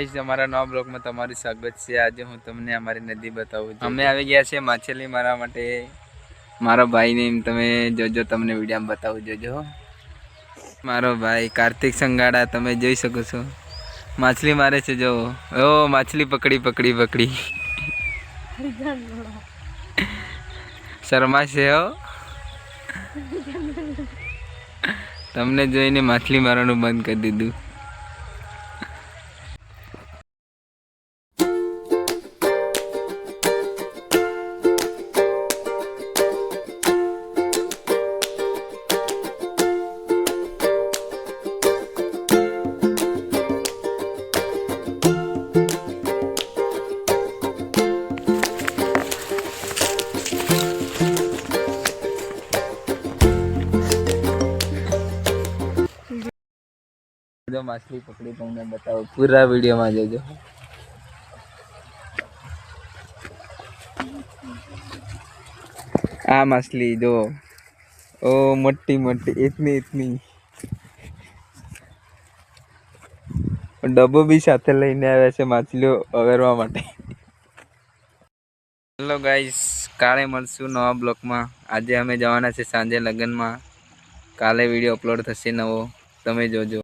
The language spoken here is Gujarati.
ગાઈસ અમારા નવા બ્લોગમાં તમારું સ્વાગત છે। આજે હું તમને અમારી નદી બતાવું છું। અમે આવી ગયા છે માછલી મારવા માટે। મારો ભાઈ ને તમે જોજો, તમને વિડીયોમાં બતાવું જોજો। મારો ભાઈ કાર્તિક સંગાડા તમે જોઈ શકો છો, માછલી મારે છે। જો ઓ માછલી પકડી પકડી પકડી શર્મા છે હો। તમને જોઈને માછલી મારવાનું બંધ કરી દીધું। जो मछली पकड़ी तुमने बताओ, पूरा वीडियो में जो आ मछली जो ओ मोटी मोटी इतनी इतनी डब्बो भी साथे लईने आव्या छे माछलीओ अवेरवा माटे। हेलो गाइस, काले मळशुं नवा ब्लॉग में। आज अमे जवाना छे सांजे लगन में। काले वीडियो अपलोड थशे नवो, तमे जोजो।